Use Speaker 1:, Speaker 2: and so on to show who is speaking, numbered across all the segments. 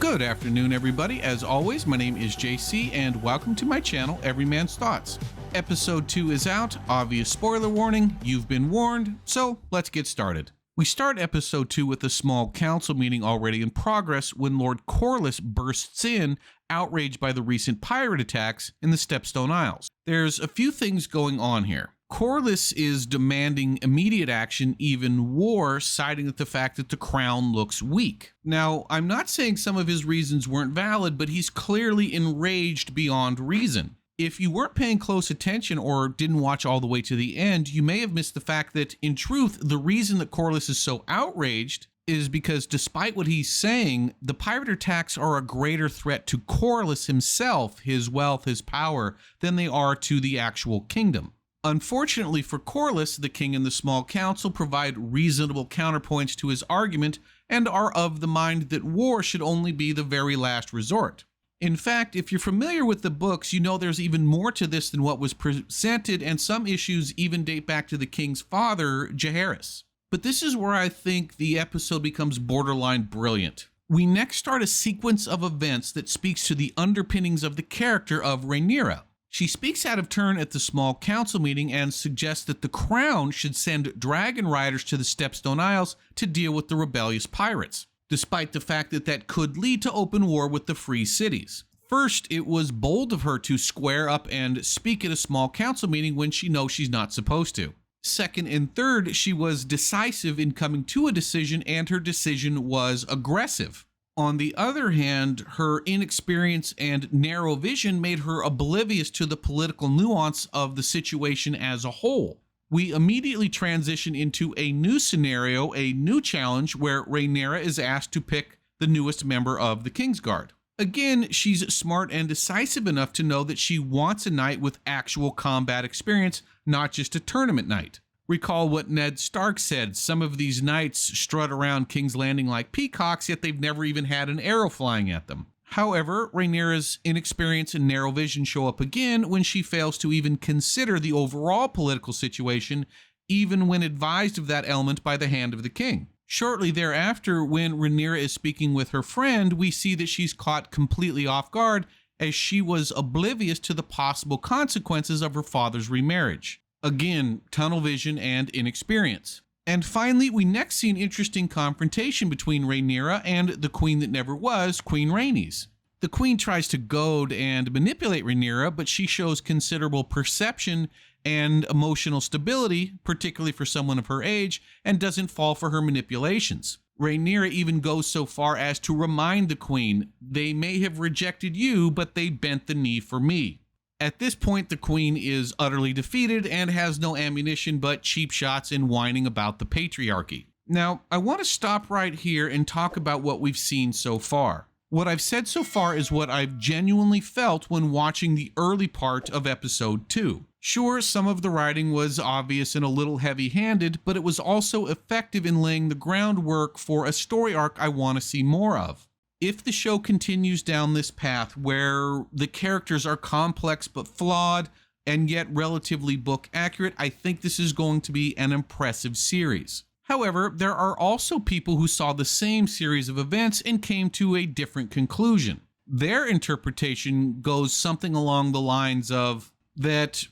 Speaker 1: Good afternoon, everybody. As always, my name is JC, and welcome to my channel, Every Man's Thoughts. Episode 2 is out. Obvious spoiler warning. You've been warned. So let's get started. We start episode 2 with a small council meeting already in progress when Lord Corlys bursts in, outraged by the recent pirate attacks in the Stepstone Isles. There's a few things going on here. Corlys is demanding immediate action, even war, citing the fact that the crown looks weak. Now, I'm not saying some of his reasons weren't valid, but he's clearly enraged beyond reason. If you weren't paying close attention or didn't watch all the way to the end, you may have missed the fact that, in truth, the reason that Corlys is so outraged is because despite what he's saying, the pirate attacks are a greater threat to Corlys himself, his wealth, his power, than they are to the actual kingdom. Unfortunately for Corlys, the king and the small council provide reasonable counterpoints to his argument and are of the mind that war should only be the very last resort. In fact, if you're familiar with the books, you know there's even more to this than what was presented, and some issues even date back to the king's father, Jaehaerys. But this is where I think the episode becomes borderline brilliant. We next start a sequence of events that speaks to the underpinnings of the character of Rhaenyra. She speaks out of turn at the small council meeting and suggests that the crown should send dragon riders to the Stepstone Isles to deal with the rebellious pirates, despite the fact that that could lead to open war with the free cities. First, it was bold of her to square up and speak at a small council meeting when she knows she's not supposed to. Second and third, she was decisive in coming to a decision, and her decision was aggressive. On the other hand, her inexperience and narrow vision made her oblivious to the political nuance of the situation as a whole. We immediately transition into a new scenario, a new challenge, where Rhaenyra is asked to pick the newest member of the Kingsguard. Again, she's smart and decisive enough to know that she wants a knight with actual combat experience, not just a tournament knight. Recall what Ned Stark said, some of these knights strut around King's Landing like peacocks, yet they've never even had an arrow flying at them. However, Rhaenyra's inexperience and narrow vision show up again when she fails to even consider the overall political situation, even when advised of that element by the hand of the king. Shortly thereafter, when Rhaenyra is speaking with her friend, we see that she's caught completely off guard as she was oblivious to the possible consequences of her father's remarriage. Again, tunnel vision and inexperience. And finally, we next see an interesting confrontation between Rhaenyra and the queen that never was, Queen Rhaenys. The queen tries to goad and manipulate Rhaenyra, but she shows considerable perception and emotional stability, particularly for someone of her age, and doesn't fall for her manipulations. Rhaenyra even goes so far as to remind the queen, "They may have rejected you, but they bent the knee for me." At this point, the queen is utterly defeated and has no ammunition but cheap shots and whining about the patriarchy. Now, I want to stop right here and talk about what we've seen so far. What I've said so far is what I've genuinely felt when watching the early part of episode 2. Sure, some of the writing was obvious and a little heavy-handed, but it was also effective in laying the groundwork for a story arc I want to see more of. If the show continues down this path where the characters are complex but flawed and yet relatively book accurate, I think this is going to be an impressive series. However, there are also people who saw the same series of events and came to a different conclusion. Their interpretation goes something along the lines of that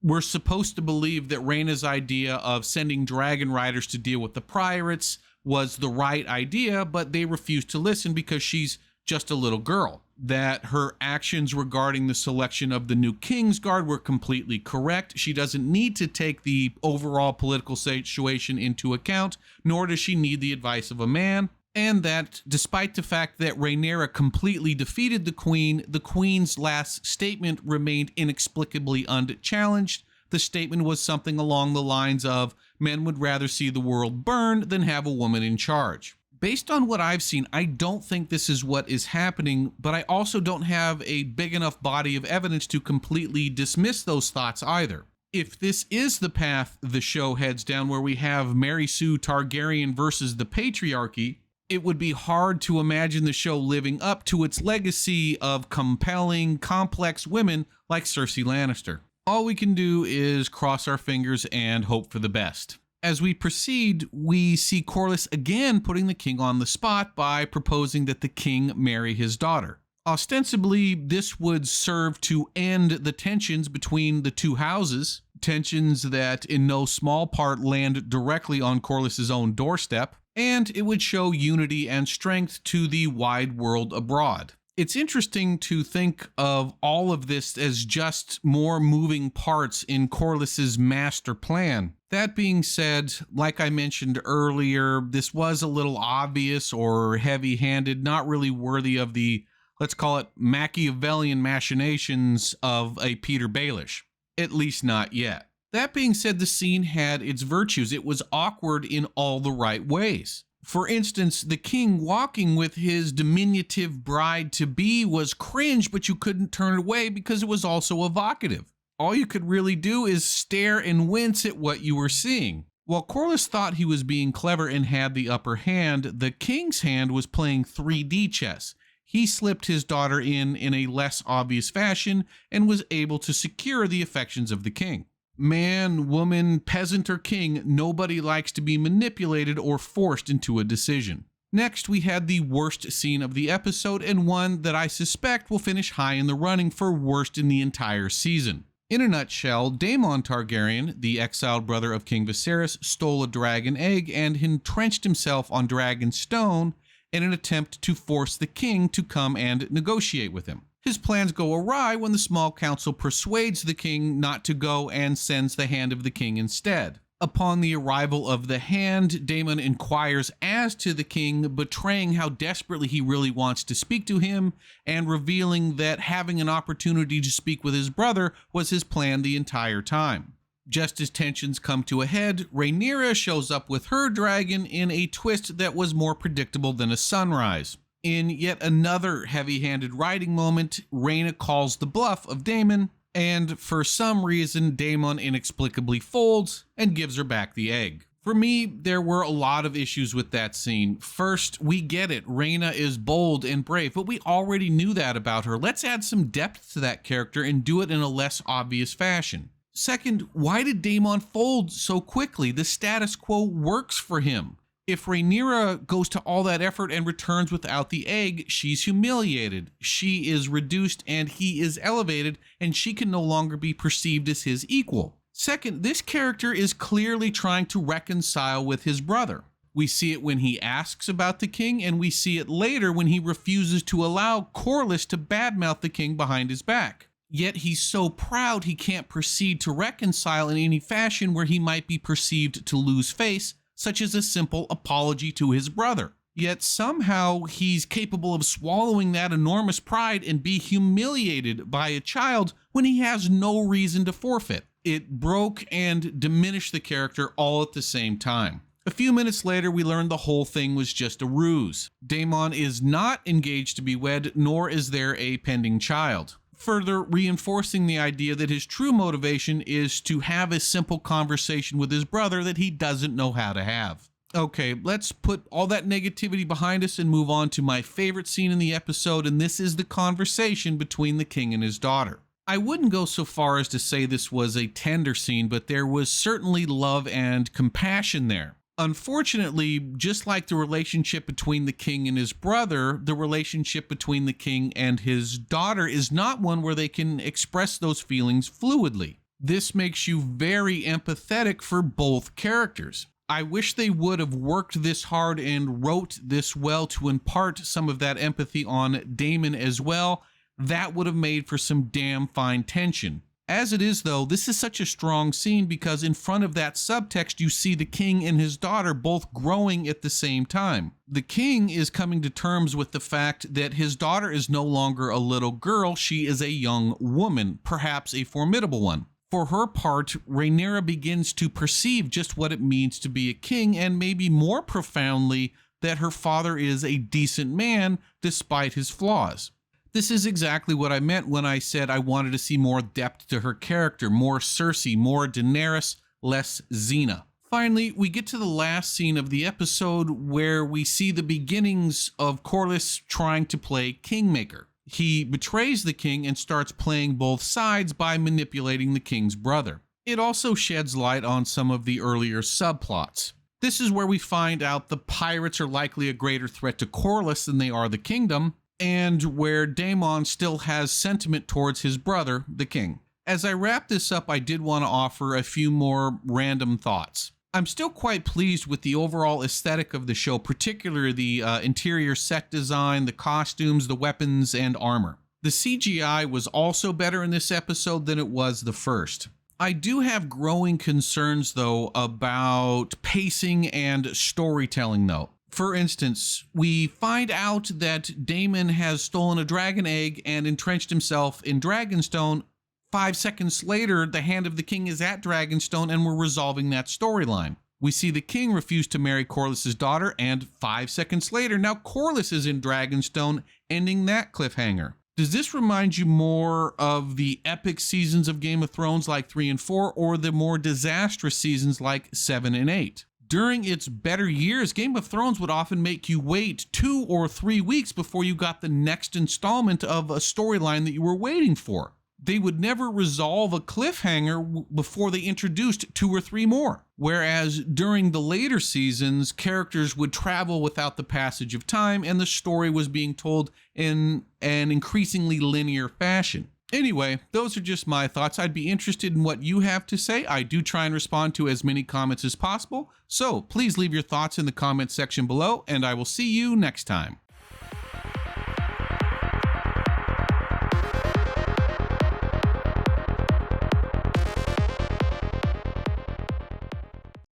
Speaker 1: we're supposed to believe that Rhaenyra's idea of sending dragon riders to deal with the pirates was the right idea, but they refused to listen because she's just a little girl. That her actions regarding the selection of the new Kingsguard were completely correct. She doesn't need to take the overall political situation into account, nor does she need the advice of a man. And that despite the fact that Rhaenyra completely defeated the queen's last statement remained inexplicably unchallenged. The statement was something along the lines of, "Men would rather see the world burn than have a woman in charge." Based on what I've seen, I don't think this is what is happening, but I also don't have a big enough body of evidence to completely dismiss those thoughts either. If this is the path the show heads down, where we have Mary Sue Targaryen versus the patriarchy, it would be hard to imagine the show living up to its legacy of compelling, complex women like Cersei Lannister. All we can do is cross our fingers and hope for the best. As we proceed, we see Corlys again putting the king on the spot by proposing that the king marry his daughter. Ostensibly, this would serve to end the tensions between the two houses, tensions that in no small part land directly on Corlys' own doorstep, and it would show unity and strength to the wide world abroad. It's interesting to think of all of this as just more moving parts in Corlys' master plan. That being said, like I mentioned earlier, this was a little obvious or heavy-handed, not really worthy of the, let's call it, Machiavellian machinations of a Petyr Baelish. At least not yet. That being said, the scene had its virtues. It was awkward in all the right ways. For instance, the king walking with his diminutive bride-to-be was cringe, but you couldn't turn it away because it was also evocative. All you could really do is stare and wince at what you were seeing. While Corlys thought he was being clever and had the upper hand, the king's hand was playing 3D chess. He slipped his daughter in a less obvious fashion and was able to secure the affections of the king. Man, woman, peasant, or king, nobody likes to be manipulated or forced into a decision. Next, we had the worst scene of the episode, and one that I suspect will finish high in the running for worst in the entire season. In a nutshell, Daemon Targaryen, the exiled brother of King Viserys, stole a dragon egg and entrenched himself on Dragonstone in an attempt to force the king to come and negotiate with him. His plans go awry when the small council persuades the king not to go and sends the hand of the king instead. Upon the arrival of the hand, Daemon inquires as to the king, betraying how desperately he really wants to speak to him, and revealing that having an opportunity to speak with his brother was his plan the entire time. Just as tensions come to a head, Rhaenyra shows up with her dragon in a twist that was more predictable than a sunrise. In yet another heavy-handed writing moment, Rhaena calls the bluff of Daemon, and for some reason, Daemon inexplicably folds and gives her back the egg. For me, there were a lot of issues with that scene. First, we get it, Rhaena is bold and brave, but we already knew that about her. Let's add some depth to that character and do it in a less obvious fashion. Second, why did Daemon fold so quickly? The status quo works for him. If Rhaenyra goes to all that effort and returns without the egg, she's humiliated. She is reduced and he is elevated, and she can no longer be perceived as his equal. Second, this character is clearly trying to reconcile with his brother. We see it when he asks about the king, and we see it later when he refuses to allow Corlys to badmouth the king behind his back. Yet he's so proud he can't proceed to reconcile in any fashion where he might be perceived to lose face, such as a simple apology to his brother. Yet somehow he's capable of swallowing that enormous pride and be humiliated by a child when he has no reason to forfeit. It broke and diminished the character all at the same time. A few minutes later, we learned the whole thing was just a ruse. Daemon is not engaged to be wed, nor is there a pending child, further reinforcing the idea that his true motivation is to have a simple conversation with his brother that he doesn't know how to have. Okay, let's put all that negativity behind us and move on to my favorite scene in the episode, and this is the conversation between the king and his daughter. I wouldn't go so far as to say this was a tender scene, but there was certainly love and compassion there. Unfortunately, just like the relationship between the king and his brother, the relationship between the king and his daughter is not one where they can express those feelings fluidly. This makes you very empathetic for both characters. I wish they would have worked this hard and wrote this well to impart some of that empathy on Daemon as well. That would have made for some damn fine tension. As it is, though, this is such a strong scene because in front of that subtext, you see the king and his daughter both growing at the same time. The king is coming to terms with the fact that his daughter is no longer a little girl, she is a young woman, perhaps a formidable one. For her part, Rhaenyra begins to perceive just what it means to be a king, and maybe more profoundly, that her father is a decent man despite his flaws. This is exactly what I meant when I said I wanted to see more depth to her character, more Cersei, more Daenerys, less Xena. Finally, we get to the last scene of the episode where we see the beginnings of Corlys trying to play Kingmaker. He betrays the king and starts playing both sides by manipulating the king's brother. It also sheds light on some of the earlier subplots. This is where we find out the pirates are likely a greater threat to Corlys than they are the kingdom, and where Daemon still has sentiment towards his brother, the king. As I wrap this up, I did want to offer a few more random thoughts. I'm still quite pleased with the overall aesthetic of the show, particularly the interior set design, the costumes, the weapons, and armor. The CGI was also better in this episode than it was the first. I do have growing concerns, though, about pacing and storytelling, though. For instance, we find out that Daemon has stolen a dragon egg and entrenched himself in Dragonstone. 5 seconds later, the Hand of the King is at Dragonstone and we're resolving that storyline. We see the king refuse to marry Corlys' daughter, and 5 seconds later, now Corlys is in Dragonstone, ending that cliffhanger. Does this remind you more of the epic seasons of Game of Thrones like 3 and 4, or the more disastrous seasons like 7 and 8? During its better years, Game of Thrones would often make you wait 2 or 3 weeks before you got the next installment of a storyline that you were waiting for. They would never resolve a cliffhanger before they introduced 2 or 3 more. Whereas during the later seasons, characters would travel without the passage of time and the story was being told in an increasingly linear fashion. Anyway, those are just my thoughts. I'd be interested in what you have to say. I do try and respond to as many comments as possible. So please leave your thoughts in the comments section below, and I will see you next time.